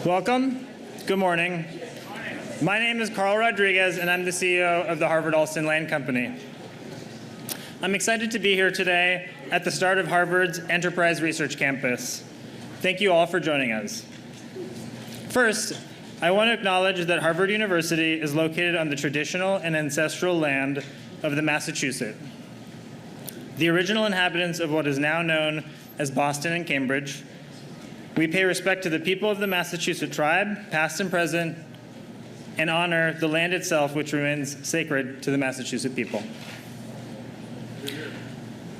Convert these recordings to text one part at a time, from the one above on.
Welcome. Good morning. My name is Carl Rodriguez, and I'm the CEO of the Harvard-Allston Land Company. I'm excited to be here today at the start of Harvard's Enterprise Research Campus. Thank you all for joining us. First, I want to acknowledge that Harvard University is located on the traditional and ancestral land of the Massachusetts, the original inhabitants of what is now known as Boston and Cambridge. We pay respect to the people of the Massachusetts tribe, past and present, and honor the land itself, which remains sacred to the Massachusetts people.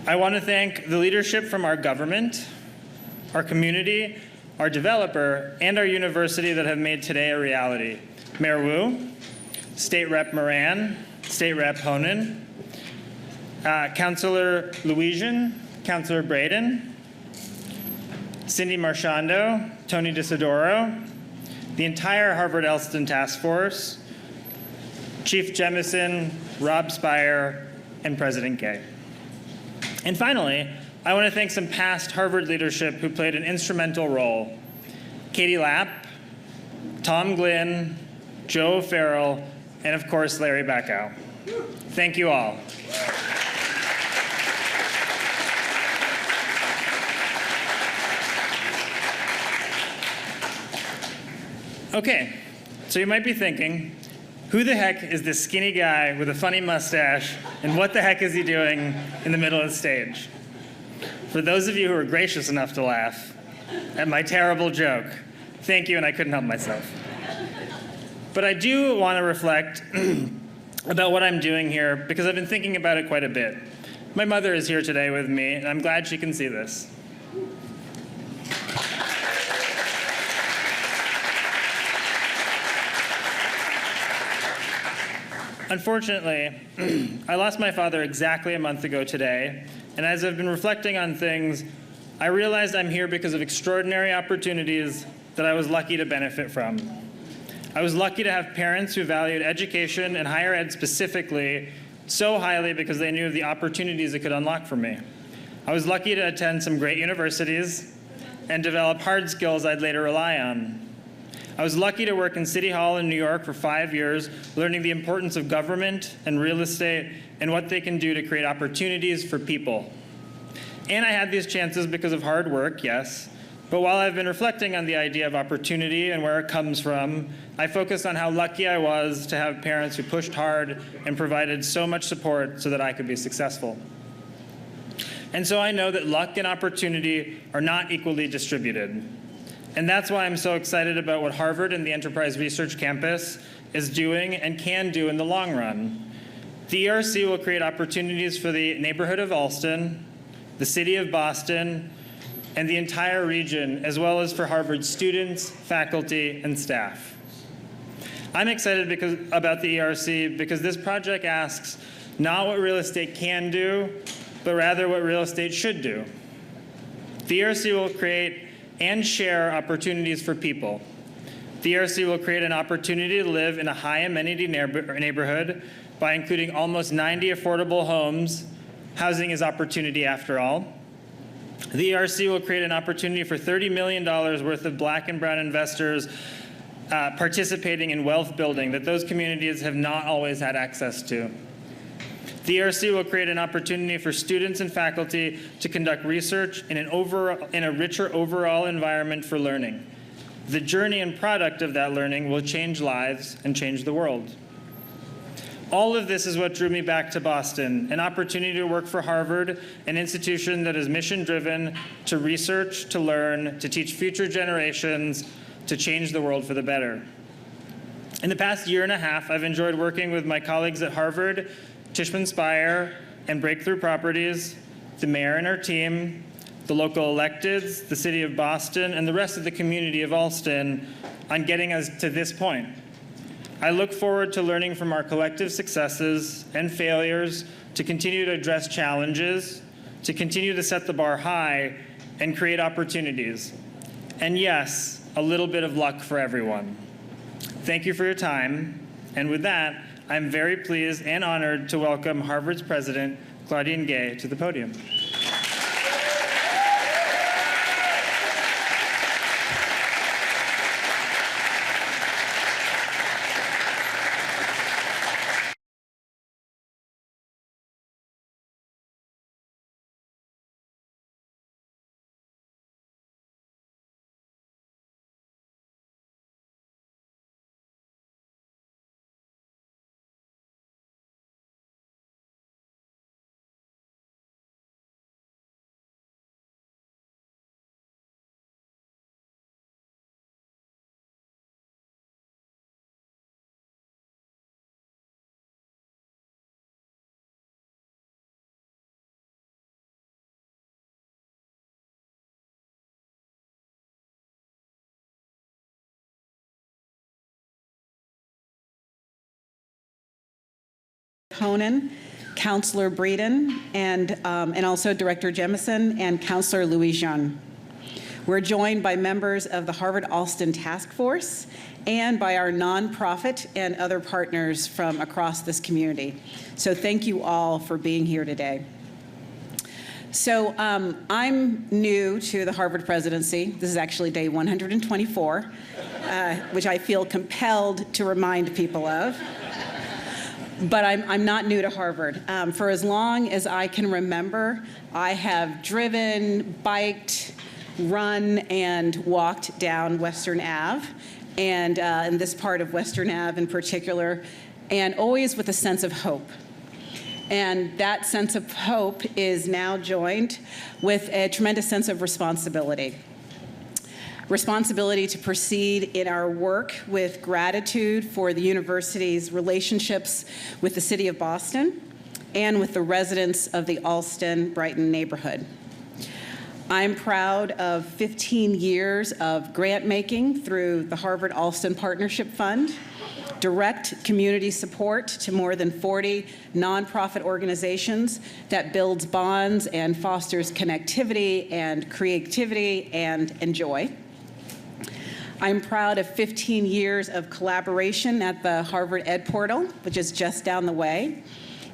I want to thank the leadership from our government, our community, our developer, and our university that have made today a reality. Mayor Wu, State Rep Moran, State Rep Honan, Councilor Louisian, Councilor Braden, Cindy Marchando, Tony Disidoro, the entire Harvard-Allston Task Force, Chief Jemison, Rob Spire, and President Gay. And finally, I want to thank some past Harvard leadership who played an instrumental role. Katie Lapp, Tom Glynn, Joe Farrell, and of course, Larry Backow. Thank you all. Okay, so you might be thinking, who the heck is this skinny guy with a funny mustache, and what the heck is he doing in the middle of the stage? For those of you who are gracious enough to laugh at my terrible joke, thank you, and I couldn't help myself. But I do want to reflect about what I'm doing here, because I've been thinking about it quite a bit. My mother is here today with me, and I'm glad she can see this. Unfortunately, I lost my father exactly a month ago today, and as I've been reflecting on things, I realized I'm here because of extraordinary opportunities that I was lucky to benefit from. I was lucky to have parents who valued education and higher ed specifically so highly because they knew the opportunities it could unlock for me. I was lucky to attend some great universities and develop hard skills I'd later rely on. I was lucky to work in City Hall in New York for 5 years, learning the importance of government and real estate and what they can do to create opportunities for people. And I had these chances because of hard work, yes, but while I've been reflecting on the idea of opportunity and where it comes from, I focused on how lucky I was to have parents who pushed hard and provided so much support so that I could be successful. And so I know that luck and opportunity are not equally distributed. And that's why I'm so excited about what Harvard and the Enterprise Research Campus is doing and can do in the long run. The ERC will create opportunities for the neighborhood of Allston, the city of Boston, and the entire region, as well as for Harvard students, faculty, and staff. I'm excited about the ERC because this project asks not what real estate can do, but rather what real estate should do. The ERC will create and share opportunities for people. The ERC will create an opportunity to live in a high amenity neighborhood by including almost 90 affordable homes. Housing is opportunity after all. The ERC will create an opportunity for $30 million worth of Black and brown investors participating in wealth building that those communities have not always had access to. The ERC will create an opportunity for students and faculty to conduct research in a richer overall environment for learning. The journey and product of that learning will change lives and change the world. All of this is what drew me back to Boston, an opportunity to work for Harvard, an institution that is mission-driven to research, to learn, to teach future generations, to change the world for the better. In the past year and a half, I've enjoyed working with my colleagues at Harvard, Tishman Speyer, and Breakthrough Properties, the mayor and her team, the local electeds, the city of Boston, and the rest of the community of Allston on getting us to this point. I look forward to learning from our collective successes and failures to continue to address challenges, to continue to set the bar high and create opportunities. And yes, a little bit of luck for everyone. Thank you for your time. And with that, I'm very pleased and honored to welcome Harvard's President Claudine Gay to the podium. Honan, Councilor Breeden, and also Director Jemison and Councilor Louis Jean. We're joined by members of the Harvard-Allston Task Force and by our nonprofit and other partners from across this community. So thank you all for being here today. So I'm new to the Harvard presidency. This is actually day 124, which I feel compelled to remind people of. But I'm not new to Harvard. For as long as I can remember, I have driven, biked, run, and walked down Western Ave, and in this part of Western Ave in particular, and always with a sense of hope. And that sense of hope is now joined with a tremendous sense of responsibility. Responsibility to proceed in our work with gratitude for the university's relationships with the city of Boston and with the residents of the Allston-Brighton neighborhood. I'm proud of 15 years of grant making through the Harvard-Allston Partnership Fund, direct community support to more than 40 nonprofit organizations that builds bonds and fosters connectivity and creativity and joy. I'm proud of 15 years of collaboration at the Harvard Ed Portal, which is just down the way.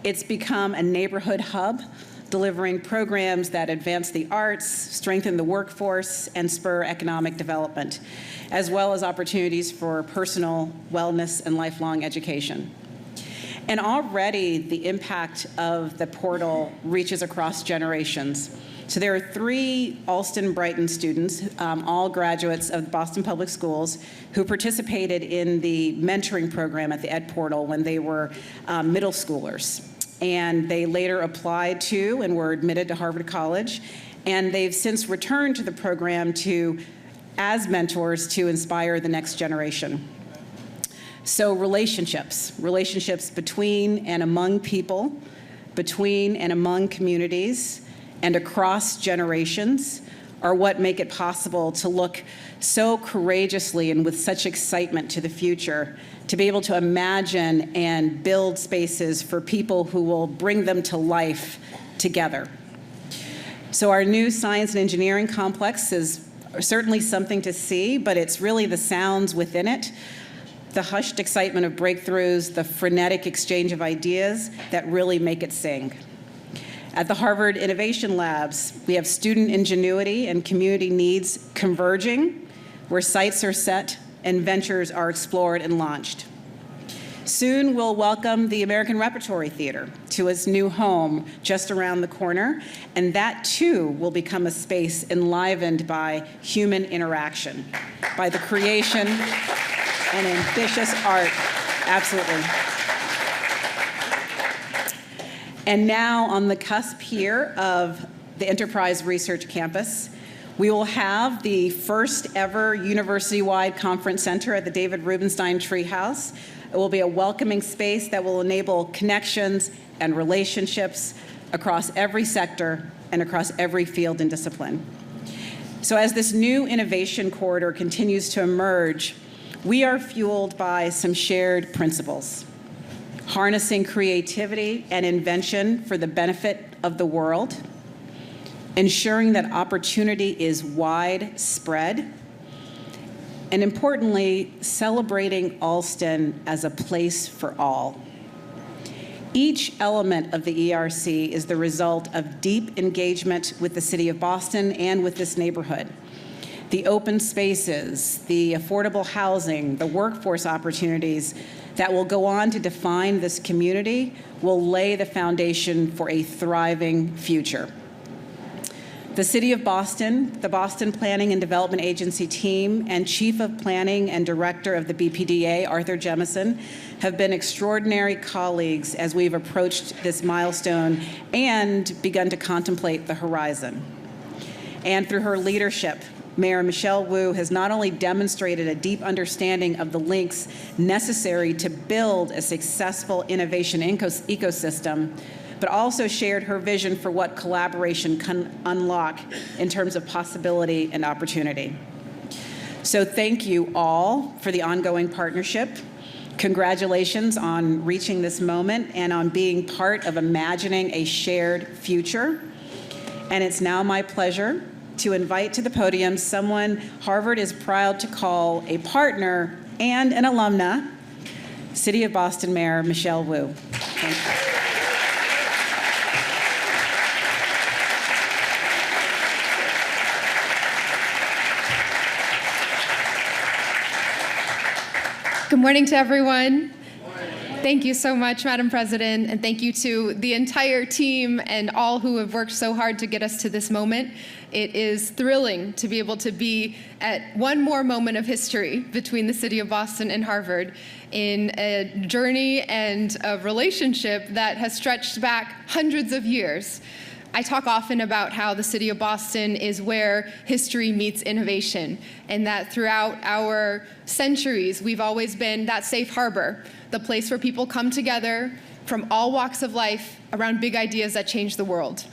It's become a neighborhood hub, delivering programs that advance the arts, strengthen the workforce, and spur economic development, as well as opportunities for personal wellness and lifelong education. And already the impact of the portal reaches across generations. So there are 3 Allston-Brighton students, all graduates of Boston Public Schools, who participated in the mentoring program at the Ed Portal when they were middle schoolers. And they later applied to and were admitted to Harvard College. And they've since returned to the program as mentors to inspire the next generation. So relationships between and among people, between and among communities, and across generations are what make it possible to look so courageously and with such excitement to the future, to be able to imagine and build spaces for people who will bring them to life together. So our new science and engineering complex is certainly something to see, but it's really the sounds within it, the hushed excitement of breakthroughs, the frenetic exchange of ideas that really make it sing. At the Harvard Innovation Labs, we have student ingenuity and community needs converging, where sites are set and ventures are explored and launched. Soon we'll welcome the American Repertory Theater to its new home just around the corner, and that too will become a space enlivened by human interaction, by the creation and ambitious art, absolutely. And now on the cusp here of the Enterprise Research Campus, we will have the first ever university-wide conference center at the David Rubenstein Treehouse. It will be a welcoming space that will enable connections and relationships across every sector and across every field and discipline. So as this new innovation corridor continues to emerge, we are fueled by some shared principles: harnessing creativity and invention for the benefit of the world, ensuring that opportunity is widespread, and importantly, celebrating Allston as a place for all. Each element of the ERC is the result of deep engagement with the City of Boston and with this neighborhood. The open spaces, the affordable housing, the workforce opportunities that will go on to define this community will lay the foundation for a thriving future. The City of Boston, the Boston Planning and Development Agency team, and Chief of Planning and Director of the BPDA, Arthur Jemison, have been extraordinary colleagues as we've approached this milestone and begun to contemplate the horizon. And through her leadership, Mayor Michelle Wu has not only demonstrated a deep understanding of the links necessary to build a successful innovation ecosystem, but also shared her vision for what collaboration can unlock in terms of possibility and opportunity. So thank you all for the ongoing partnership. Congratulations on reaching this moment and on being part of imagining a shared future. And it's now my pleasure to invite to the podium someone Harvard is proud to call a partner and an alumna, City of Boston Mayor Michelle Wu. Thank you. Good morning to everyone. Thank you so much, Madam President, and thank you to the entire team and all who have worked so hard to get us to this moment. It is thrilling to be able to be at one more moment of history between the City of Boston and Harvard in a journey and a relationship that has stretched back hundreds of years. I talk often about how the City of Boston is where history meets innovation, and that throughout our centuries, we've always been that safe harbor, the place where people come together from all walks of life around big ideas that change the world.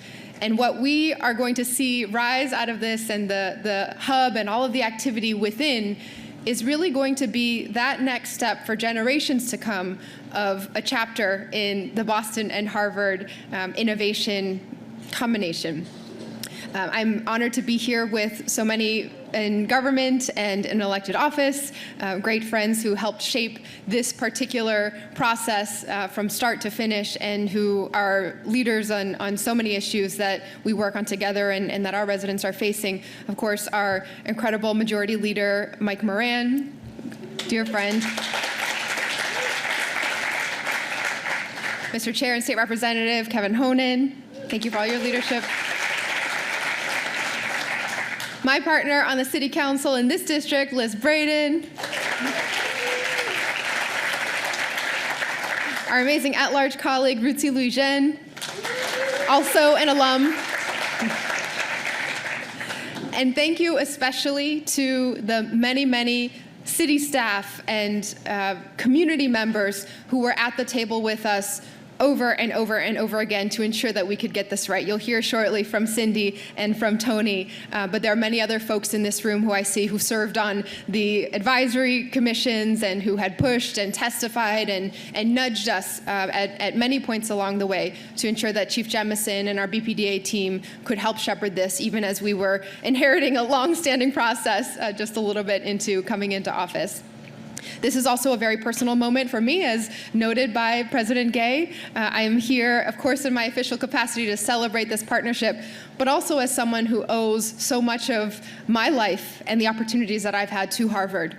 And what we are going to see rise out of this and the hub and all of the activity within is really going to be that next step for generations to come of a chapter in the Boston and Harvard innovation combination. I'm honored to be here with so many in government and in elected office, great friends who helped shape this particular process from start to finish and who are leaders on so many issues that we work on together and that our residents are facing. Of course, our incredible Majority Leader, Mike Moran, dear friend. Mr. Chair and State Representative Kevin Honan, thank you for all your leadership. My partner on the City Council in this district, Liz Braden. Our amazing at-large colleague, Rutzi Louis-Jean, also an alum. And thank you especially to the many, many city staff and community members who were at the table with us over and over and over again to ensure that we could get this right. You'll hear shortly from Cindy and from Tony, but there are many other folks in this room who I see who served on the advisory commissions and who had pushed and testified and nudged us at many points along the way to ensure that Chief Jemison and our BPDA team could help shepherd this, even as we were inheriting a long-standing process just a little bit into coming into office. This is also a very personal moment for me, as noted by President Gay. I am here, of course, in my official capacity to celebrate this partnership, but also as someone who owes so much of my life and the opportunities that I've had to Harvard.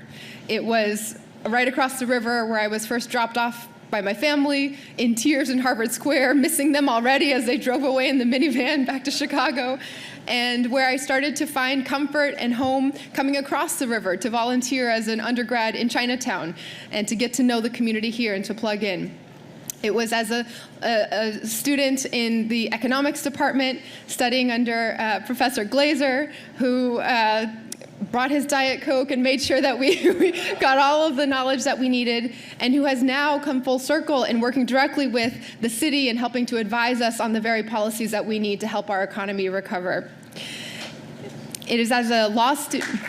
It was right across the river where I was first dropped off by my family, in tears in Harvard Square, missing them already as they drove away in the minivan back to Chicago, and where I started to find comfort and home coming across the river to volunteer as an undergrad in Chinatown and to get to know the community here and to plug in. It was as a student in the economics department studying under Professor Glazer, who brought his Diet Coke and made sure that we got all of the knowledge that we needed, and who has now come full circle in working directly with the city and helping to advise us on the very policies that we need to help our economy recover. It is as a law student.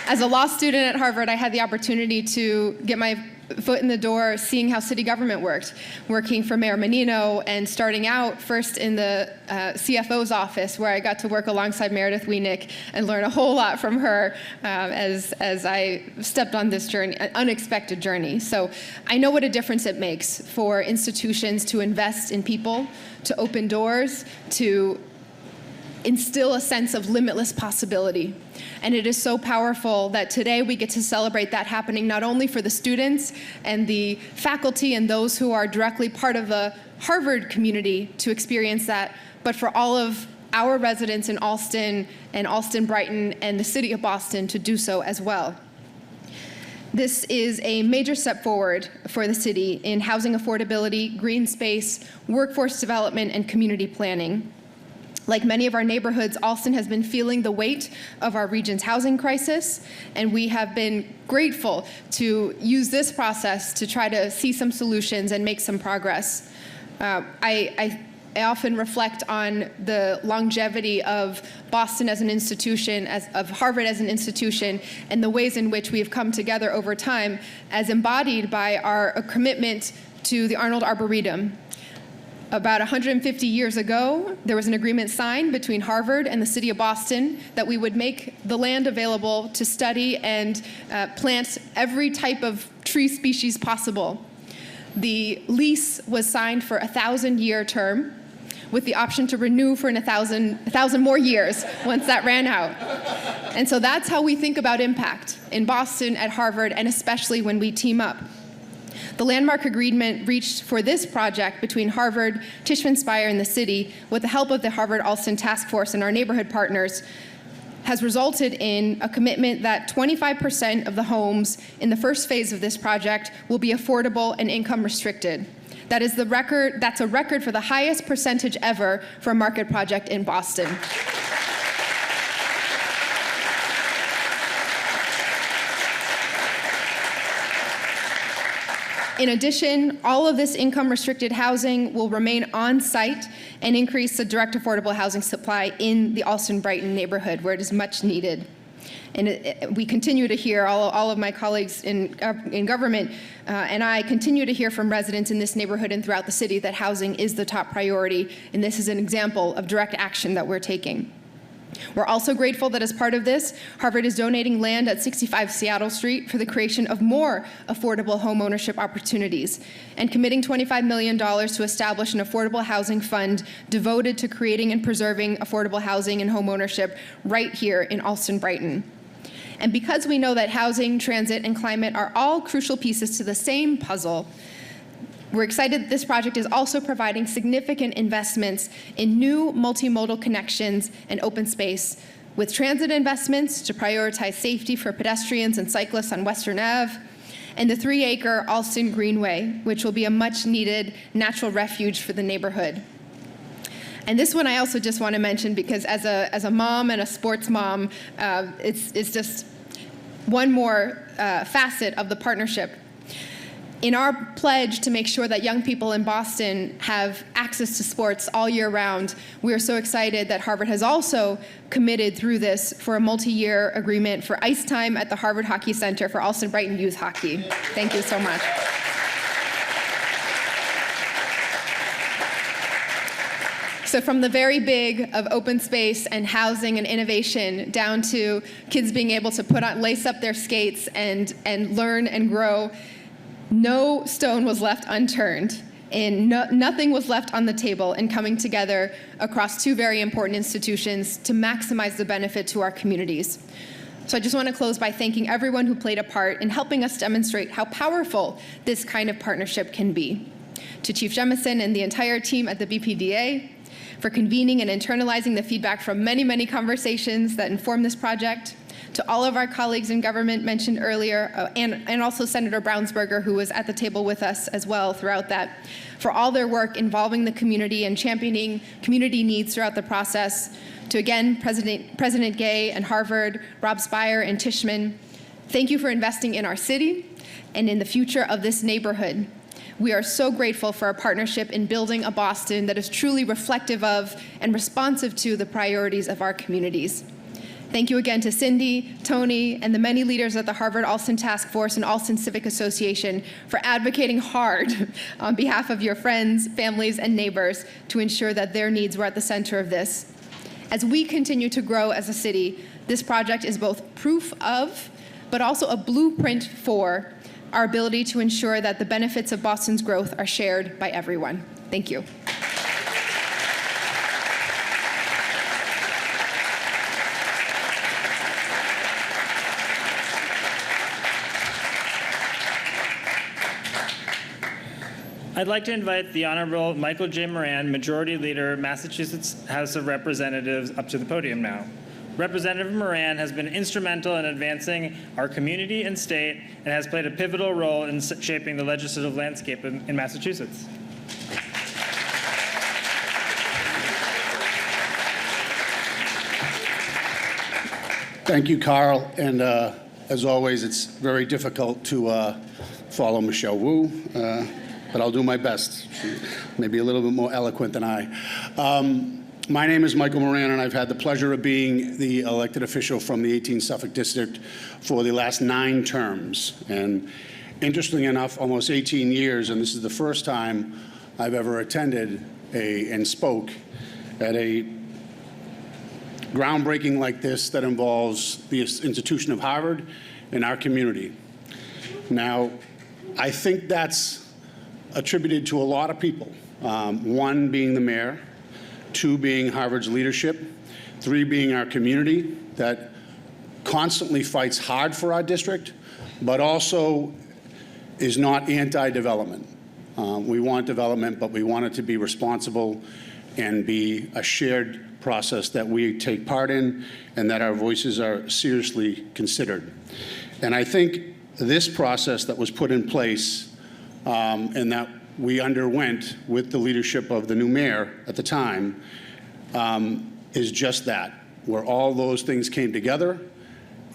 As a law student at Harvard, I had the opportunity to get my foot in the door seeing how city government worked, working for Mayor Menino and starting out first in the CFO's office, where I got to work alongside Meredith Wienick and learn a whole lot from her as I stepped on this journey, an unexpected journey. So I know what a difference it makes for institutions to invest in people, to open doors, to instill a sense of limitless possibility. And it is so powerful that today we get to celebrate that happening not only for the students and the faculty and those who are directly part of the Harvard community to experience that, but for all of our residents in Allston and Allston-Brighton and the city of Boston to do so as well. This is a major step forward for the city in housing affordability, green space, workforce development, and community planning. Like many of our neighborhoods, Allston has been feeling the weight of our region's housing crisis, and we have been grateful to use this process to try to see some solutions and make some progress. I I often reflect on the longevity of Boston as an institution, of Harvard as an institution, and the ways in which we have come together over time as embodied by our commitment to the Arnold Arboretum. About 150 years ago, there was an agreement signed between Harvard and the city of Boston that we would make the land available to study and plant every type of tree species possible. The lease was signed for a 1,000-year term, with the option to renew for 1,000 more years once that ran out. And so that's how we think about impact in Boston, at Harvard, and especially when we team up. The landmark agreement reached for this project between Harvard, Tishman Speyer, and the city, with the help of the Harvard-Allston Task Force and our neighborhood partners, has resulted in a commitment that 25% of the homes in the first phase of this project will be affordable and income restricted. That's a record for the highest percentage ever for a market project in Boston. In addition, all of this income-restricted housing will remain on-site and increase the direct affordable housing supply in the Allston-Brighton neighborhood, where it is much needed. And we continue to hear, all of my colleagues in government and I continue to hear from residents in this neighborhood and throughout the city that housing is the top priority, and this is an example of direct action that we're taking. We're also grateful that as part of this, Harvard is donating land at 65 Seattle Street for the creation of more affordable home ownership opportunities, and committing $25 million to establish an affordable housing fund devoted to creating and preserving affordable housing and home ownership right here in Allston-Brighton. And because we know that housing, transit, and climate are all crucial pieces to the same puzzle, we're excited that this project is also providing significant investments in new multimodal connections and open space, with transit investments to prioritize safety for pedestrians and cyclists on Western Ave, and the 3-acre Allston Greenway, which will be a much-needed natural refuge for the neighborhood. And this one I also just want to mention because as a mom and a sports mom, it's just one more facet of the partnership. In our pledge to make sure that young people in Boston have access to sports all year round, we are so excited that Harvard has also committed through this for a multi-year agreement for ice time at the Harvard Hockey Center for Allston-Brighton youth hockey. Thank you so much. So from the very big of open space and housing and innovation down to kids being able to lace up their skates and learn and grow, no stone was left unturned, and nothing was left on the table in coming together across two very important institutions to maximize the benefit to our communities. So I just want to close by thanking everyone who played a part in helping us demonstrate how powerful this kind of partnership can be. To Chief Jemison and the entire team at the BPDA, for convening and internalizing the feedback from many, many conversations that inform this project. To all of our colleagues in government mentioned earlier, and also Senator Brownsberger, who was at the table with us as well throughout that, for all their work involving the community and championing community needs throughout the process. To again, President Gay and Harvard, Rob Speyer and Tishman, thank you for investing in our city and in the future of this neighborhood. We are so grateful for our partnership in building a Boston that is truly reflective of and responsive to the priorities of our communities. Thank you again to Cindy, Tony, and the many leaders at the Harvard-Allston Task Force and Allston Civic Association for advocating hard on behalf of your friends, families, and neighbors to ensure that their needs were at the center of this. As we continue to grow as a city, this project is both proof of, but also a blueprint for, our ability to ensure that the benefits of Boston's growth are shared by everyone. Thank you. I'd like to invite the Honorable Michael J. Moran, Majority Leader, Massachusetts House of Representatives, up to the podium now. Representative Moran has been instrumental in advancing our community and state and has played a pivotal role in shaping the legislative landscape in Massachusetts. Thank you, Carl. And as always, it's very difficult to follow Michelle Wu. but I'll do my best. Maybe a little bit more eloquent than I. My name is Michael Moran, and I've had the pleasure of being the elected official from the 18th Suffolk District for the last 9 terms. And interestingly enough, almost 18 years, and this is the first time I've ever attended and spoke at a groundbreaking like this that involves the institution of Harvard and our community. Now, I think that's attributed to a lot of people. 1 being the mayor, 2 being Harvard's leadership, 3 being our community that constantly fights hard for our district, but also is not anti-development. We want development, but we want it to be responsible and be a shared process that we take part in and that our voices are seriously considered. And I think this process that was put in place and that we underwent with the leadership of the new mayor at the time is just that, where all those things came together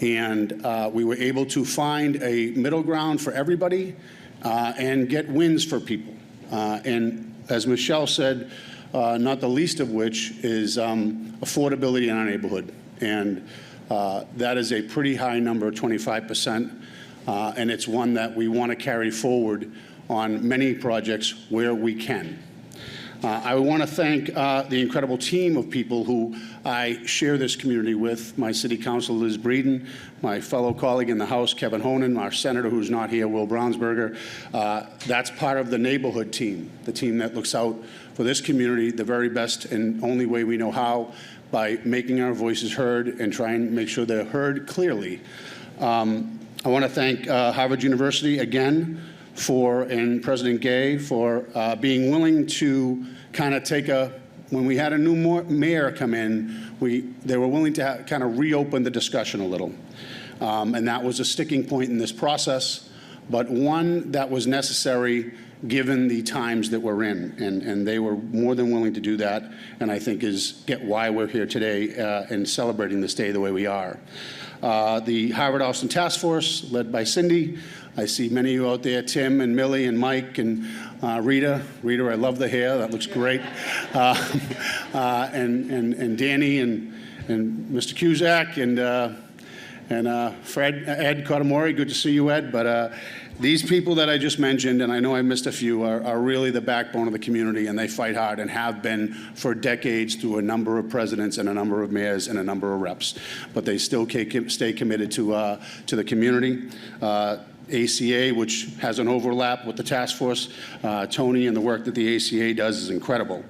and we were able to find a middle ground for everybody and get wins for people. And as Michelle said, not the least of which is affordability in our neighborhood. And that is a pretty high number, 25%, and it's one that we want to carry forward on many projects where we can. I want to thank the incredible team of people who I share this community with, my city council, Liz Breeden, my fellow colleague in the House, Kevin Honan, our senator who's not here, Will Brownsberger. That's part of the neighborhood team, the team that looks out for this community the very best and only way we know how, by making our voices heard and trying to make sure they're heard clearly. I want to thank Harvard University again and President Gay for being willing to kind of take when we had a new mayor come in, they were willing to kind of reopen the discussion a little. And that was a sticking point in this process, but one that was necessary given the times that we're in. And they were more than willing to do that, and I think get why we're here today and celebrating this day the way we are. The Harvard-Allston Task Force, led by Cindy. I see many of you out there, Tim and Millie and Mike and Rita. Rita, I love the hair. That looks great. And Danny and Mr. Cusack and Fred, Ed Cotamori. Good to see you, Ed. But these people that I just mentioned, and I know I missed a few, are really the backbone of the community, and they fight hard and have been for decades through a number of presidents and a number of mayors and a number of reps. But they still stay committed to the community. ACA, which has an overlap with the task force, Tony, and the work that the ACA does is incredible.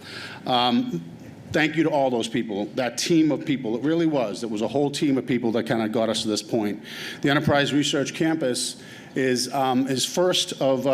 Thank you to all those people, that team of people. It really was. It was a whole team of people that kind of got us to this point. The Enterprise Research Campus is first of,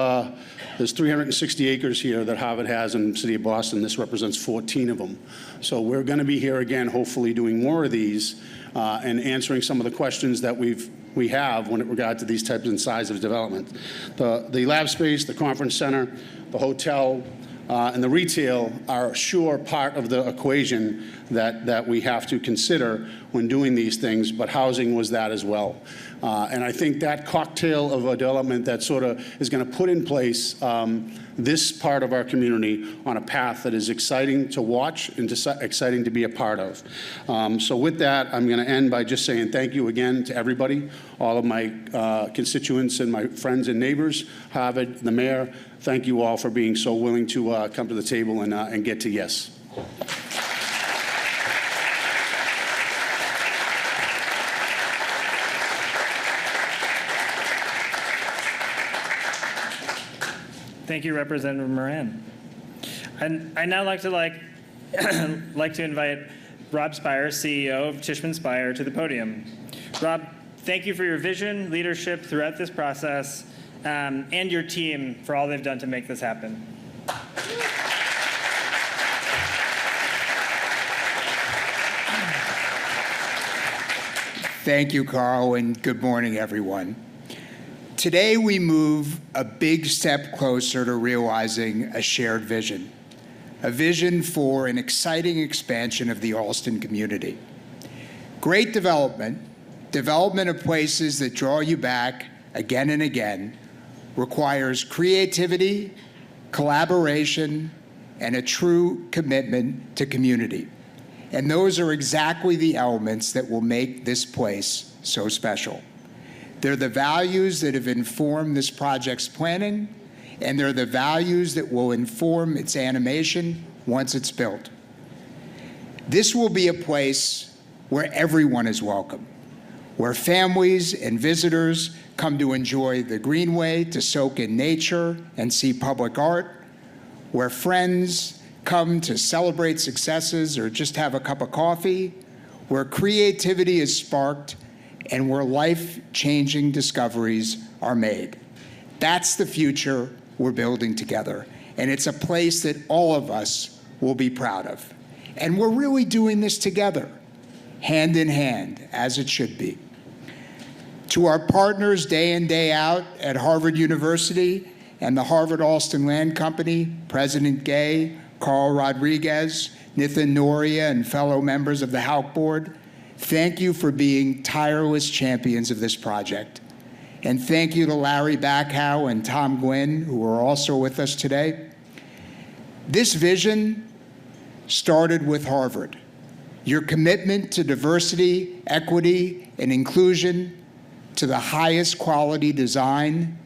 there's 360 acres here that Harvard has in the city of Boston. This represents 14 of them. So we're going to be here again, hopefully doing more of these and answering some of the questions that we have when it regards to these types and size of development. The lab space, the conference center, the hotel, and the retail are sure part of the equation that we have to consider when doing these things, but housing was that as well. And I think that cocktail of a development that sort of is going to put in place this part of our community on a path that is exciting to watch and exciting to be a part of. So with that, I'm going to end by just saying thank you again to everybody, all of my constituents and my friends and neighbors, Harvard, the mayor. Thank you all for being so willing to come to the table and get to yes. Thank you, Representative Moran. And I'd now like to invite Rob Spire, CEO of Tishman Speyer, to the podium. Rob, thank you for your vision, leadership throughout this process, and your team for all they've done to make this happen. Thank you, Carl, and good morning, everyone. Today, we move a big step closer to realizing a shared vision, a vision for an exciting expansion of the Allston community. Great development of places that draw you back again and again, requires creativity, collaboration, and a true commitment to community. And those are exactly the elements that will make this place so special. They're the values that have informed this project's planning, and they're the values that will inform its animation once it's built. This will be a place where everyone is welcome, where families and visitors come to enjoy the Greenway, to soak in nature and see public art, where friends come to celebrate successes or just have a cup of coffee, where creativity is sparked, and where life-changing discoveries are made. That's the future we're building together, and it's a place that all of us will be proud of. And we're really doing this together, hand in hand, as it should be. To our partners day in, day out at Harvard University and the Harvard-Allston Land Company, President Gay, Carl Rodriguez, Nithin Noria, and fellow members of the Hauk Board, thank you for being tireless champions of this project. And thank you to Larry Backhow and Tom Gwynn, who are also with us today. This vision started with Harvard. Your commitment to diversity, equity, and inclusion, to the highest quality design,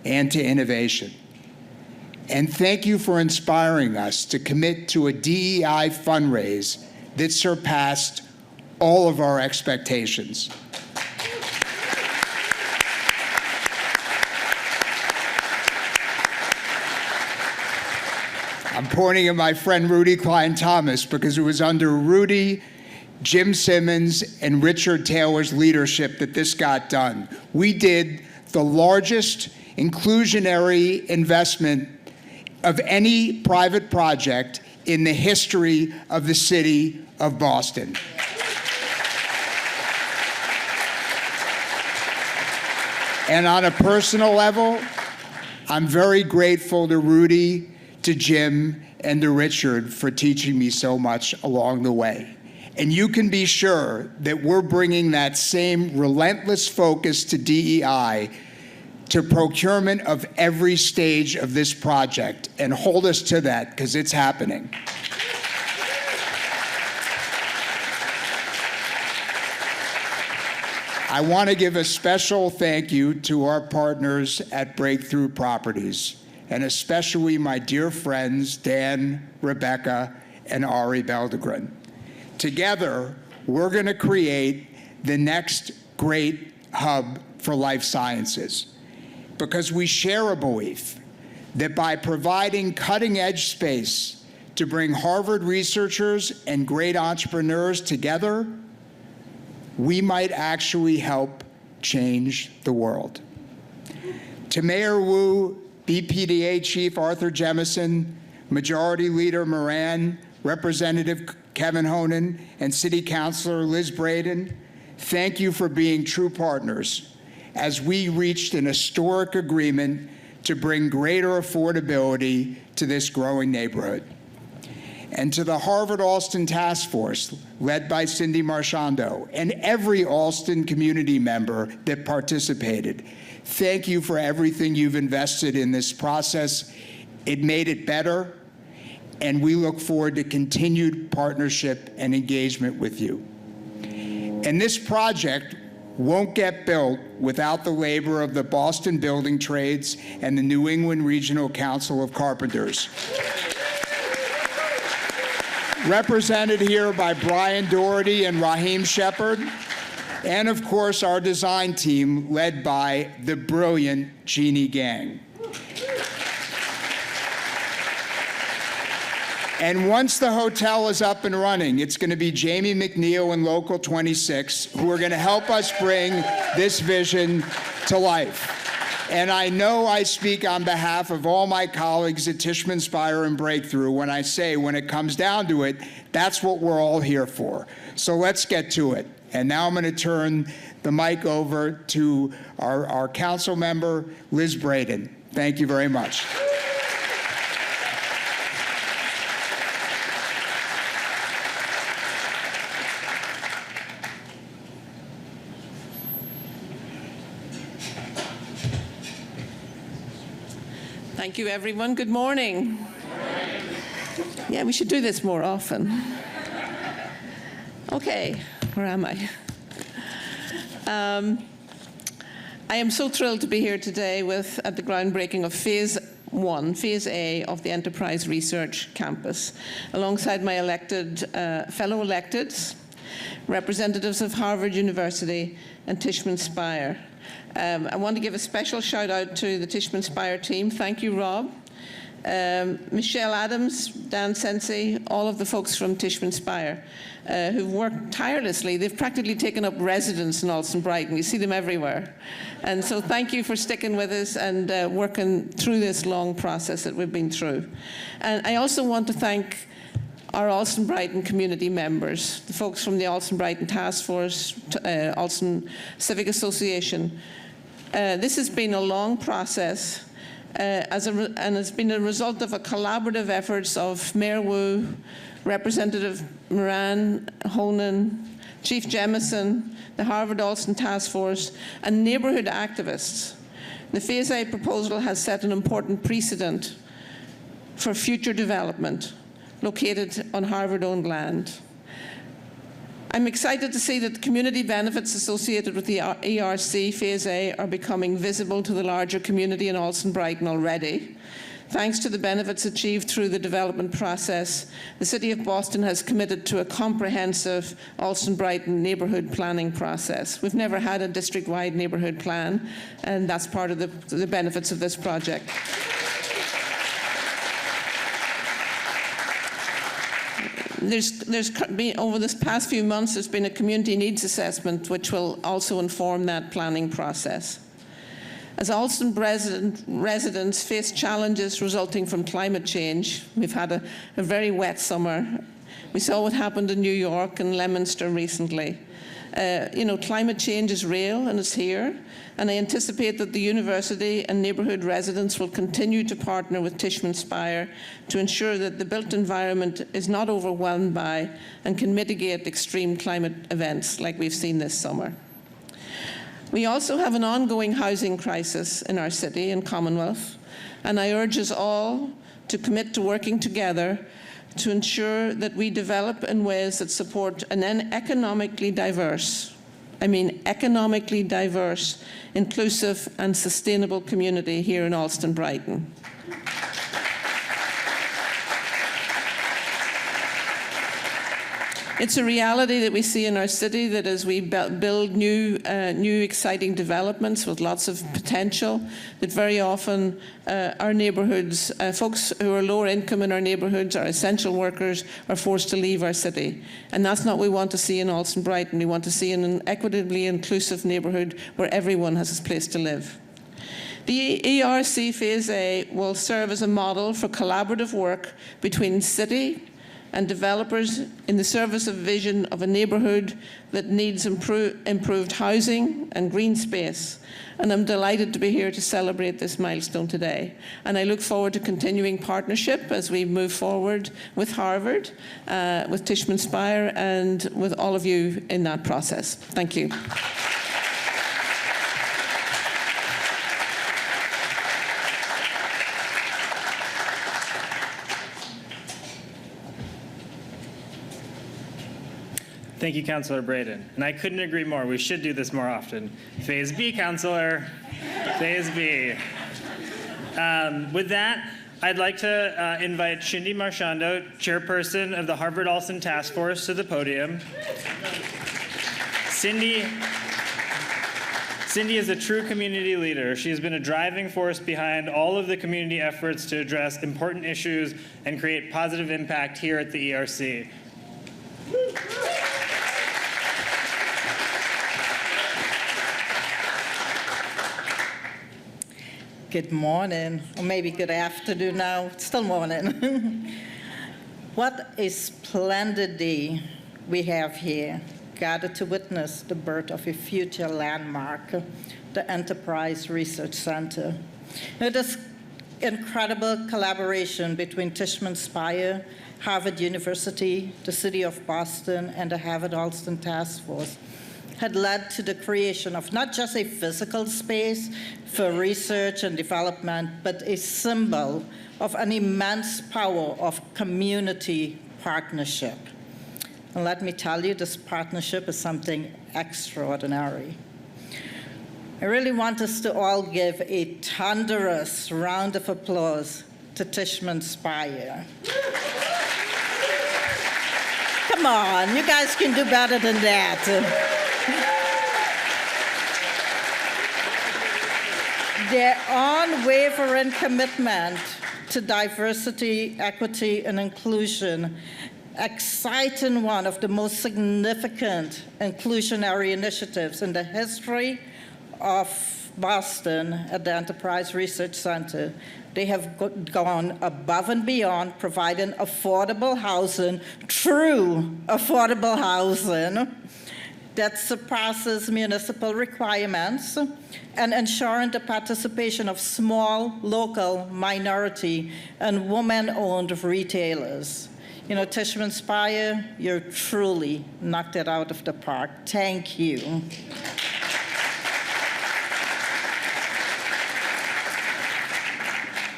and to innovation. And thank you for inspiring us to commit to a DEI fundraise that surpassed all of our expectations. I'm pointing at my friend Rudy Klein-Thomas because it was under Rudy, Jim Simmons, and Richard Taylor's leadership that this got done. We did the largest inclusionary investment of any private project in the history of the city of Boston. And on a personal level, I'm very grateful to Rudy, to Jim, and to Richard for teaching me so much along the way. And you can be sure that we're bringing that same relentless focus to DEI to procurement of every stage of this project, and hold us to that because it's happening. I want to give a special thank you to our partners at Breakthrough Properties, and especially my dear friends Dan, Rebecca, and Ari Beldegren. Together, we're going to create the next great hub for life sciences, because we share a belief that by providing cutting-edge space to bring Harvard researchers and great entrepreneurs together, we might actually help change the world. To Mayor Wu, BPDA Chief Arthur Jemison, Majority Leader Moran, Representative Kevin Honan, and City Councilor Liz Braden, thank you for being true partners as we reached an historic agreement to bring greater affordability to this growing neighborhood. And to the Harvard-Allston Task Force, led by Cindy Marchando, and every Allston community member that participated, thank you for everything you've invested in this process. It made it better, and we look forward to continued partnership and engagement with you. And this project won't get built without the labor of the Boston Building Trades and the New England Regional Council of Carpenters. Represented here by Brian Doherty and Raheem Shepard, and of course our design team led by the brilliant Jeannie Gang. And once the hotel is up and running, it's going to be Jamie McNeil and Local 26 who are going to help us bring this vision to life. And I know I speak on behalf of all my colleagues at Tishman Speyer and Breakthrough when I say, when it comes down to it, that's what we're all here for. So let's get to it. And now I'm going to turn the mic over to our council member, Liz Braden. Thank you very much. Thank you, everyone. Good morning. Yeah, we should do this more often. Okay, where am I? I am so thrilled to be here today at the groundbreaking of Phase A of the Enterprise Research Campus, alongside my fellow electeds, representatives of Harvard University and Tishman Speyer. I want to give a special shout out to the Tishman Speyer team. Thank you, Rob. Michelle Adams, Dan Sensei, all of the folks from Tishman Speyer who've worked tirelessly. They've practically taken up residence in Allston Brighton. You see them everywhere. And so thank you for sticking with us and working through this long process that we've been through. And I also want to thank our Allston Brighton community members, the folks from the Allston Brighton Task Force, Allston Civic Association. This has been a long process and it's been a result of a collaborative efforts of Mayor Wu, Representative Moran, Honan, Chief Jemison, the Harvard-Allston Task Force, and neighbourhood activists. The Phase A proposal has set an important precedent for future development located on Harvard-owned land. I'm excited to see that the community benefits associated with the ERC Phase A are becoming visible to the larger community in Allston Brighton already. Thanks to the benefits achieved through the development process, the City of Boston has committed to a comprehensive Allston Brighton neighbourhood planning process. We've never had a district-wide neighbourhood plan, and that's part of the benefits of this project. There's been, over this past few months, there's been a community needs assessment which will also inform that planning process. As Allston residents face challenges resulting from climate change, we've had a very wet summer. We saw what happened in New York and Leominster recently. Climate change is real and it's here, and I anticipate that the university and neighbourhood residents will continue to partner with Tishman Speyer to ensure that the built environment is not overwhelmed by and can mitigate extreme climate events like we've seen this summer. We also have an ongoing housing crisis in our city and Commonwealth, and I urge us all to commit to working together to ensure that we develop in ways that support an economically diverse, inclusive and sustainable community here in Allston Brighton. It's a reality that we see in our city that as we build new exciting developments with lots of potential, that very often our neighbourhoods, folks who are lower income in our neighbourhoods, our essential workers, are forced to leave our city. And that's not what we want to see in Allston Brighton. We want to see an equitably inclusive neighbourhood where everyone has a place to live. The ERC Phase A will serve as a model for collaborative work between city and developers in the service of vision of a neighbourhood that needs improved housing and green space. And I'm delighted to be here to celebrate this milestone today. And I look forward to continuing partnership as we move forward with Harvard, with Tishman Speyer, and with all of you in that process. Thank you. Thank you, Councillor Braden. And I couldn't agree more. We should do this more often. Phase B, Councillor. Phase B. With that, I'd like to invite Shindy Marchando, Chairperson of the Harvard-Allston Task Force, to the podium. Cindy is a true community leader. She has been a driving force behind all of the community efforts to address important issues and create positive impact here at the ERC. Good morning, or maybe good afternoon now, still morning. What a splendid day we have here, gathered to witness the birth of a future landmark, the Enterprise Research Center. It is incredible collaboration between Tishman Speyer, Harvard University, the City of Boston, and the Harvard-Allston Task Force. had led to the creation of not just a physical space for research and development, but a symbol of an immense power of community partnership. And let me tell you, this partnership is something extraordinary. I really want us to all give a thunderous round of applause to Tishman Speyer. Come on, you guys can do better than that. Their unwavering commitment to diversity, equity, and inclusion, exciting one of the most significant inclusionary initiatives in the history of Boston at the Enterprise Research Center. They have gone above and beyond providing affordable housing, true affordable housing that surpasses municipal requirements, and ensuring the participation of small, local, minority, and women-owned retailers. You know, Tishman Speyer, you truly knocked it out of the park. Thank you.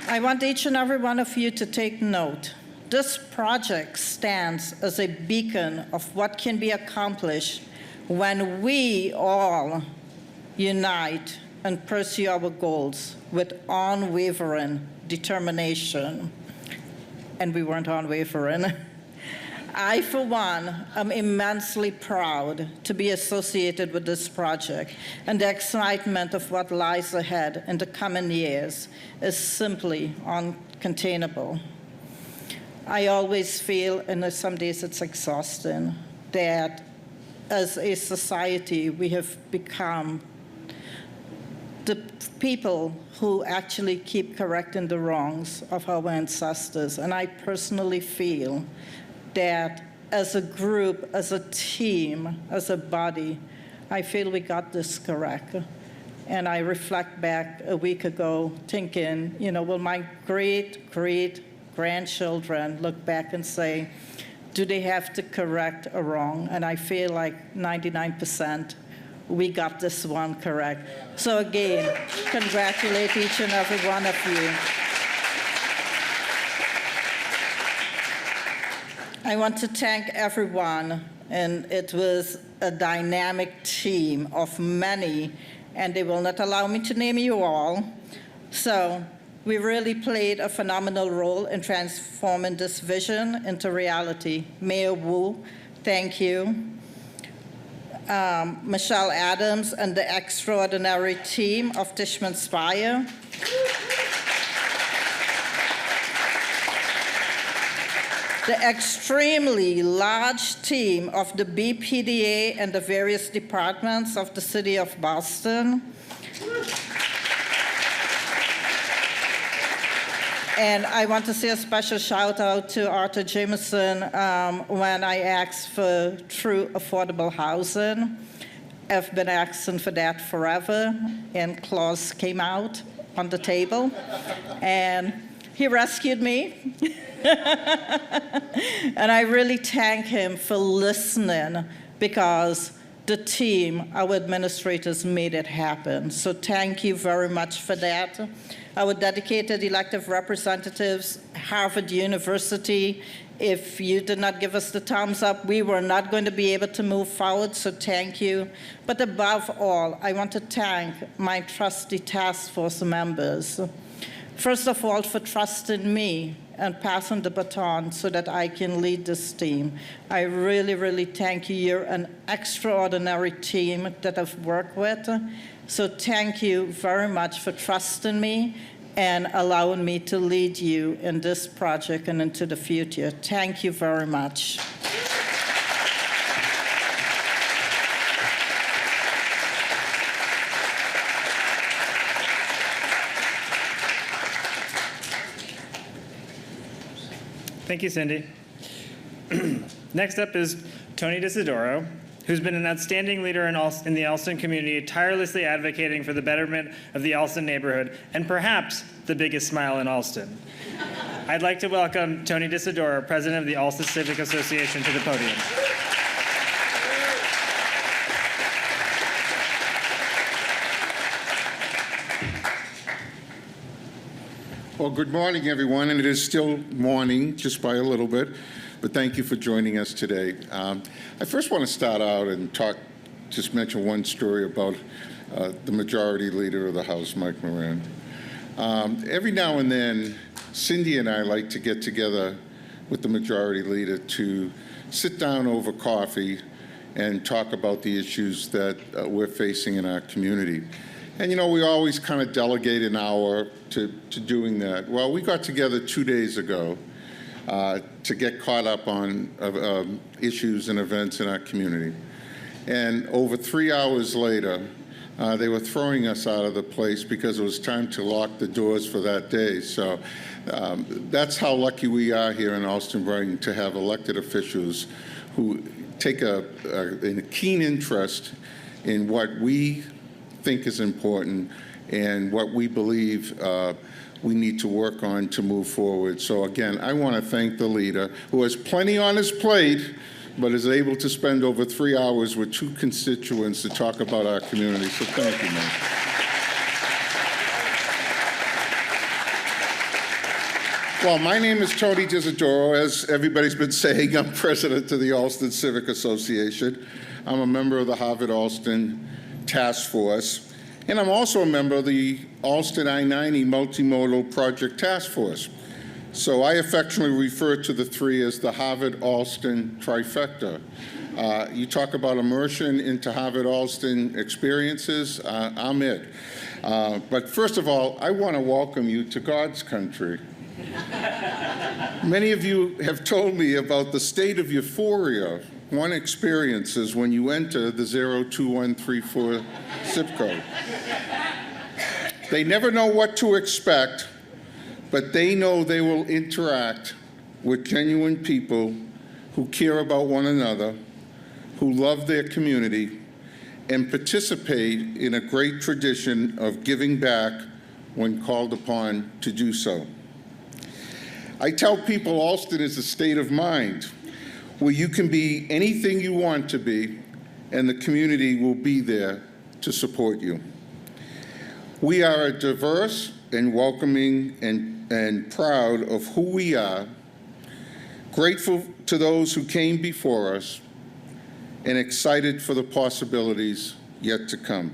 I want each and every one of you to take note. This project stands as a beacon of what can be accomplished when we all unite and pursue our goals with unwavering determination. And we weren't unwavering. I, for one, am immensely proud to be associated with this project, and the excitement of what lies ahead in the coming years is simply uncontainable. I always feel, and some days it's exhausting, that as a society we have become the people who actually keep correcting the wrongs of our ancestors. And I personally feel that as a group, as a team, as a body, I feel we got this correct. And I reflect back a week ago thinking, you know, will my great-grandchildren look back and say, do they have to correct a wrong? And I feel like 99% we got this one correct. So again, congratulate each and every one of you. I want to thank everyone, and it was a dynamic team of many, and they will not allow me to name you all. So we really played a phenomenal role in transforming this vision into reality. Mayor Wu, thank you. Michelle Adams and the extraordinary team of Tishman Speyer. The extremely large team of the BPDA and the various departments of the City of Boston. And I want to say a special shout out to Arthur Jameson when I asked for true affordable housing. I've been asking for that forever, and clause came out on the table, and he rescued me. And I really thank him for listening, because the team, our administrators, made it happen. So thank you very much for that. Our dedicated elected representatives, Harvard University, if you did not give us the thumbs up, we were not going to be able to move forward, so thank you. But above all, I want to thank my trusty task force members. First of all, for trusting me and passing the baton so that I can lead this team. I really, really thank you. You're an extraordinary team that I've worked with. So thank you very much for trusting me and allowing me to lead you in this project and into the future. Thank you very much. Thank you, Cindy. Next up is Tony Disidoro, who's been an outstanding leader in the Allston community, tirelessly advocating for the betterment of the Allston neighborhood, and perhaps the biggest smile in Allston. I'd like to welcome Tony Disidoro, president of the Allston Civic Association, to the podium. Well, good morning, everyone, and it is still morning, just by a little bit, but thank you for joining us today. I first want to start out and just mention one story about the Majority Leader of the House, Mike Moran. Every now and then, Cindy and I like to get together with the Majority Leader to sit down over coffee and talk about the issues that we're facing in our community. And, you know, we always kind of delegate an hour to doing that. Well, we got together 2 days ago to get caught up on issues and events in our community. And over 3 hours later, they were throwing us out of the place because it was time to lock the doors for that day. So that's how lucky we are here in Allston-Brighton to have elected officials who take a keen interest in what we think is important and what we believe we need to work on to move forward. So again, I want to thank the leader who has plenty on his plate, but is able to spend over 3 hours with 2 constituents to talk about our community. So thank you, man. Well, my name is Tony Disadoro. As everybody's been saying, I'm president of the Allston Civic Association. I'm a member of the Harvard-Allston Task Force, and I'm also a member of the Allston I-90 Multimodal Project Task Force. So I affectionately refer to the three as the Harvard-Allston trifecta. You talk about immersion into Harvard-Allston experiences, I'm it. But first of all, I want to welcome you to God's country. Many of you have told me about the state of euphoria one experiences when you enter the 02134 zip code. They never know what to expect, but they know they will interact with genuine people who care about one another, who love their community, and participate in a great tradition of giving back when called upon to do so. I tell people Allston is a state of mind where you can be anything you want to be, and the community will be there to support you. We are a diverse and welcoming and proud of who we are, grateful to those who came before us, and excited for the possibilities yet to come.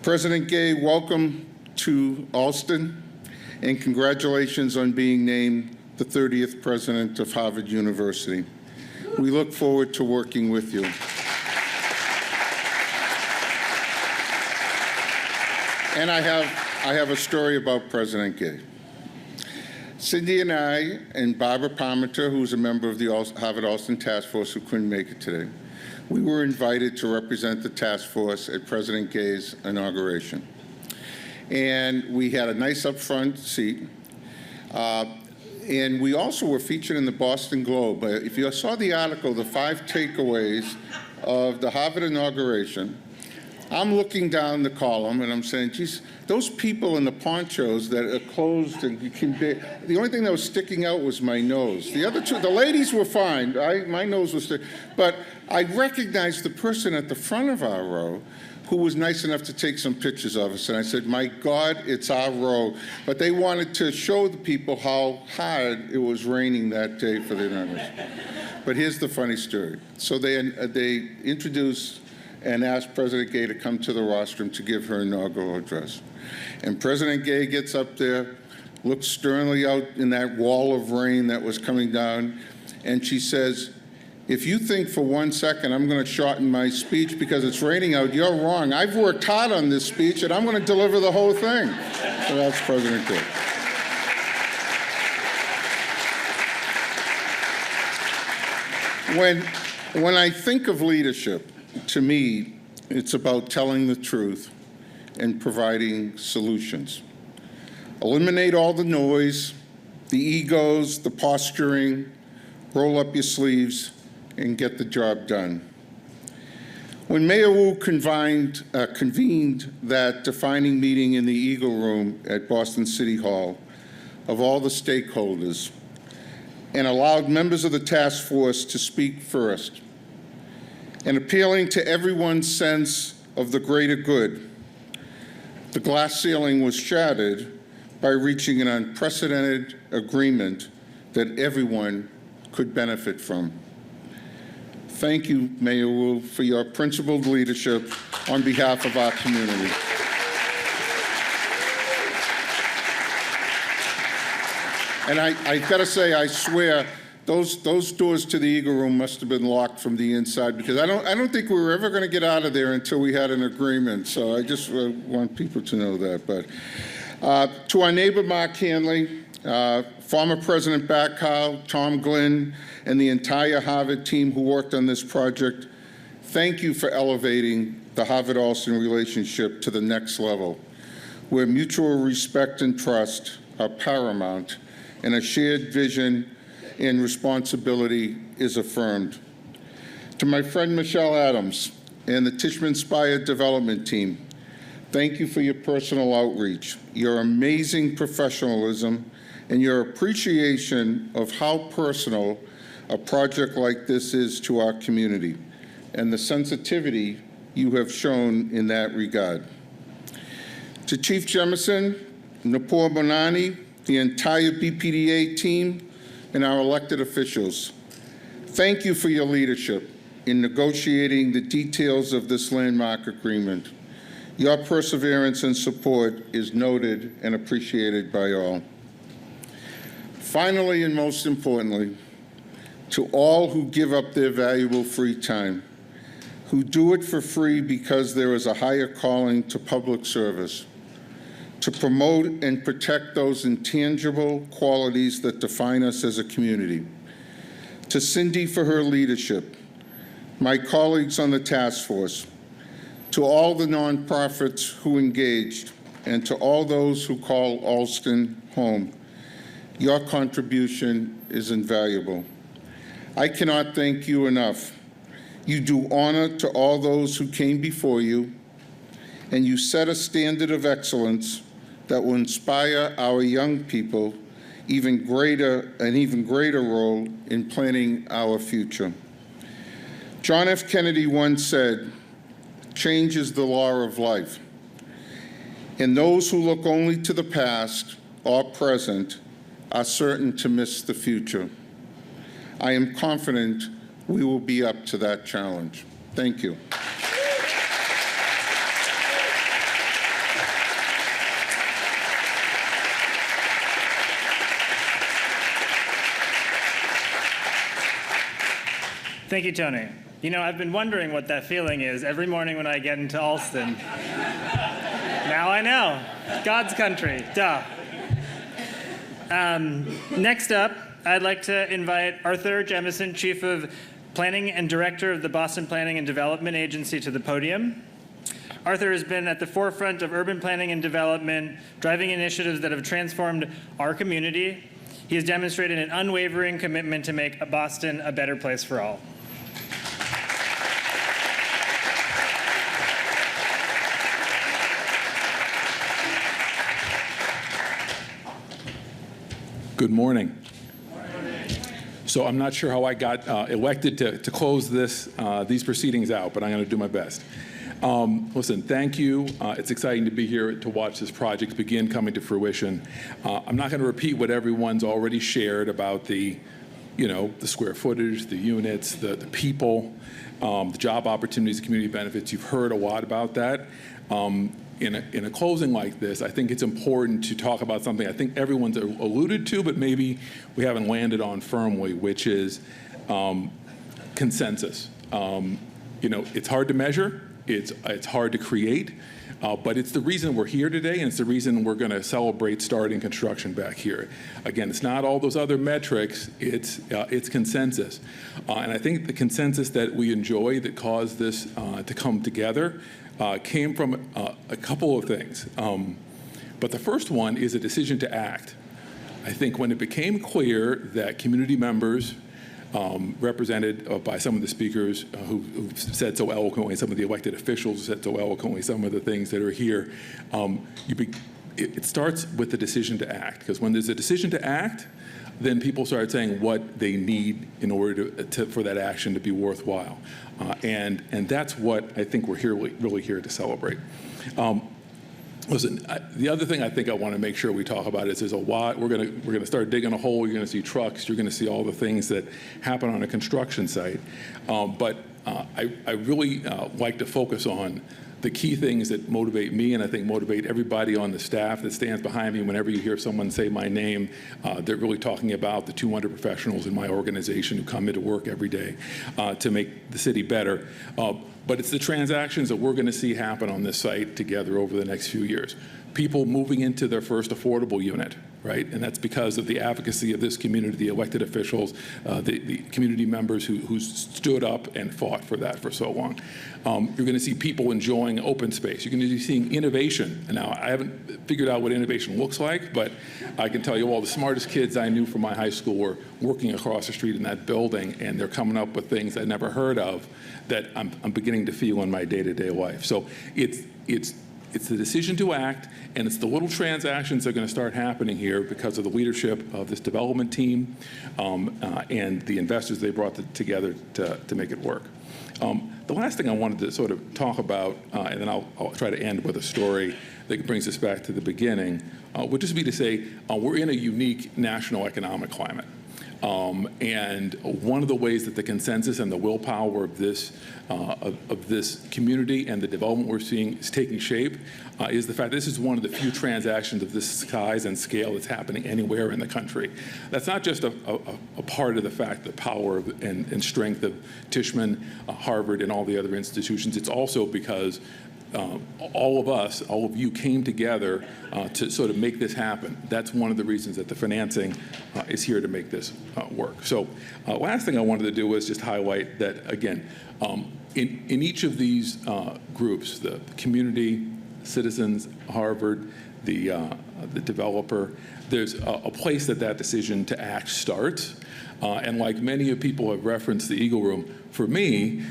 President Gay, welcome to Allston, and congratulations on being named the 30th president of Harvard University. We look forward to working with you. And I have a story about President Gay. Cindy and I and Barbara Parmenter, who's a member of the Harvard-Allston Task Force who couldn't make it today, we were invited to represent the task force at President Gay's inauguration. And we had a nice upfront seat. And we also were featured in the Boston Globe. If you saw the article, the 5 takeaways of the Harvard inauguration, I'm looking down the column and I'm saying, geez, those people in the ponchos that are closed and you can be, the only thing that was sticking out was my nose. The other two, the ladies were fine. My nose was sticking. But I recognized the person at the front of our row who was nice enough to take some pictures of us. And I said, my God, it's our row. But they wanted to show the people how hard it was raining that day for the inauguration. But here's the funny story. So they introduced and asked President Gay to come to the rostrum to give her inaugural address. And President Gay gets up there, looks sternly out in that wall of rain that was coming down, and she says, if you think for 1 second I'm going to shorten my speech because it's raining out, you're wrong. I've worked hard on this speech, and I'm going to deliver the whole thing. So that's President Gay. When I think of leadership, to me, it's about telling the truth and providing solutions. Eliminate all the noise, the egos, the posturing, roll up your sleeves, and get the job done. When Mayor Wu convened that defining meeting in the Eagle Room at Boston City Hall of all the stakeholders and allowed members of the task force to speak first, and appealing to everyone's sense of the greater good, the glass ceiling was shattered, by reaching an unprecedented agreement that everyone could benefit from. Thank you, Mayor Wu, for your principled leadership on behalf of our community. And I've got to say, I swear, those doors to the Eagle Room must have been locked from the inside, because I don't think we were ever going to get out of there until we had an agreement. So I just want people to know that. But to our neighbor, Mark Hanley, former President Bacow, Tom Glynn, and the entire Harvard team who worked on this project, thank you for elevating the Harvard-Allston relationship to the next level, where mutual respect and trust are paramount and a shared vision and responsibility is affirmed. To my friend Michelle Adams and the Tishman Spire Development Team, thank you for your personal outreach, your amazing professionalism, and your appreciation of how personal a project like this is to our community, and the sensitivity you have shown in that regard. To Chief Jemison, Napur Bonani, the entire BPDA team, and our elected officials, thank you for your leadership in negotiating the details of this landmark agreement. Your perseverance and support is noted and appreciated by all. Finally, and most importantly, to all who give up their valuable free time, who do it for free because there is a higher calling to public service, to promote and protect those intangible qualities that define us as a community. To Cindy for her leadership, my colleagues on the task force, to all the nonprofits who engaged, and to all those who call Allston home, your contribution is invaluable. I cannot thank you enough. You do honor to all those who came before you, and you set a standard of excellence that will inspire our young people an even greater role in planning our future. John F. Kennedy once said, "Change is the law of life," and those who look only to the past or present are certain to miss the future. I am confident we will be up to that challenge. Thank you. Thank you, Tony. You know, I've been wondering what that feeling is every morning when I get into Allston. Now I know. God's country. Duh. Next up, I'd like to invite Arthur Jemison, Chief of Planning and Director of the Boston Planning and Development Agency, to the podium. Arthur has been at the forefront of urban planning and development, driving initiatives that have transformed our community. He has demonstrated an unwavering commitment to make Boston a better place for all. Good morning. So I'm not sure how I got elected to close these proceedings out, but I'm going to do my best. Listen, thank you. It's exciting to be here to watch this project begin coming to fruition. I'm not going to repeat what everyone's already shared about the square footage, the units, the people, the job opportunities, community benefits. You've heard a lot about that. In a closing like this, I think it's important to talk about something I think everyone's alluded to, but maybe we haven't landed on firmly, which is consensus. It's hard to measure, it's hard to create, but it's the reason we're here today, and it's the reason we're going to celebrate starting construction back here. Again, it's not all those other metrics, it's consensus. And I think the consensus that we enjoy that caused this to come together came from a couple of things. But the first one is a decision to act. I think when it became clear that community members, represented by some of the speakers who said so eloquently, some of the elected officials who said so eloquently, some of the things that are here, it starts with the decision to act. Because when there's a decision to act, then people start saying what they need in order for that action to be worthwhile. And that's what I think we're really here to celebrate. Listen, the other thing I think I want to make sure we talk about is there's a lot. We're going to start digging a hole. You're going to see trucks. You're going to see all the things that happen on a construction site. But I really like to focus on the key things that motivate me, and I think motivate everybody on the staff that stands behind me. Whenever you hear someone say my name, they're really talking about the 200 professionals in my organization who come into work every day to make the city better. But it's the transactions that we're going to see happen on this site together over the next few years. People moving into their first affordable unit, right? And that's because of the advocacy of this community, the elected officials, the community members who stood up and fought for that for so long. You're going to see people enjoying open space. You're going to be seeing innovation. And now, I haven't figured out what innovation looks like, but I can tell you all the smartest kids I knew from my high school were working across the street in that building, and they're coming up with things I'd never heard of that I'm beginning to feel in my day-to-day life. So it's the decision to act, and it's the little transactions that are going to start happening here because of the leadership of this development team and the investors they brought together to make it work. The last thing I wanted to sort of talk about, and then I'll try to end with a story that brings us back to the beginning, would just be to say we're in a unique national economic climate. And one of the ways that the consensus and the willpower of this community and the development we're seeing is taking shape is the fact this is one of the few transactions of this size and scale that's happening anywhere in the country. That's not just a part of the fact, the power and strength of Tishman, Harvard, and all the other institutions. It's also because all of us, all of you came together to sort of make this happen. That's one of the reasons that the financing is here to make this work. So last thing I wanted to do was just highlight that, again, in each of these groups, the community, citizens, Harvard, the developer, there's a place that decision to act starts. And like many of people have referenced the Eagle Room, for me,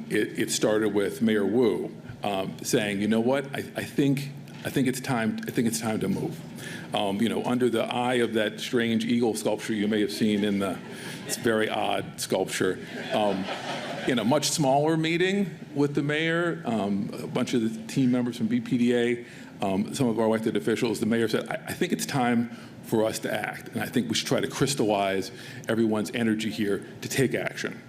it started with Mayor Wu. Saying, you know what, I think it's time to move. Under the eye of that strange eagle sculpture you may have seen in it's very odd sculpture. In a much smaller meeting with the mayor, a bunch of the team members from BPDA, some of our elected officials, the mayor said, I think it's time for us to act, and I think we should try to crystallize everyone's energy here to take action.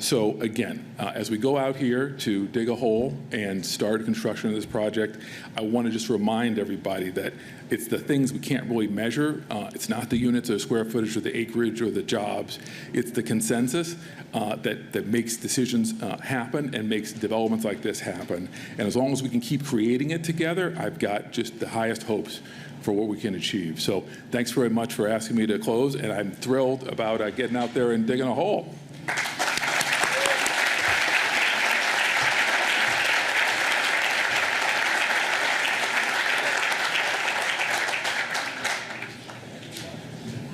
So again, as we go out here to dig a hole and start construction of this project, I want to just remind everybody that it's the things we can't really measure. It's not the units or square footage or the acreage or the jobs. It's the consensus that makes decisions happen and makes developments like this happen. And as long as we can keep creating it together, I've got just the highest hopes for what we can achieve. So thanks very much for asking me to close, and I'm thrilled about getting out there and digging a hole.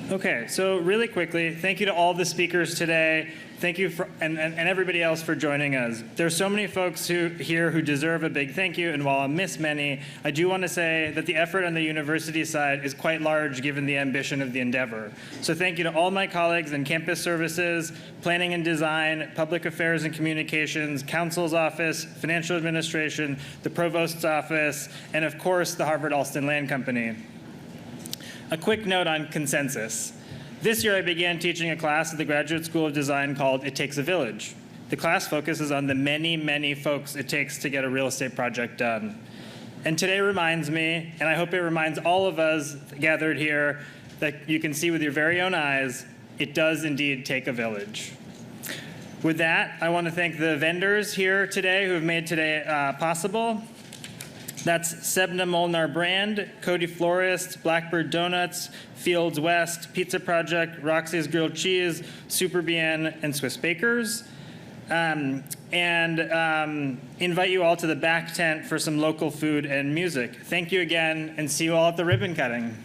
Okay, so really quickly, thank you to all the speakers today. Thank you and everybody else for joining us. There's so many folks here who deserve a big thank you, and while I miss many, I do want to say that the effort on the university side is quite large given the ambition of the endeavor. So thank you to all my colleagues in campus services, planning and design, public affairs and communications, counsel's office, financial administration, the provost's office, and of course, the Harvard-Allston Land Company. A quick note on consensus. This year I began teaching a class at the Graduate School of Design called It Takes a Village. The class focuses on the many, many folks it takes to get a real estate project done. And today reminds me, and I hope it reminds all of us gathered here, that you can see with your very own eyes, it does indeed take a village. With that, I want to thank the vendors here today who have made today possible. That's Sebna Molnar Brand, Cody Florist, Blackbird Donuts, Fields West, Pizza Project, Roxy's Grilled Cheese, Super Bien, and Swiss Bakers. Invite you all to the back tent for some local food and music. Thank you again, and see you all at the ribbon cutting.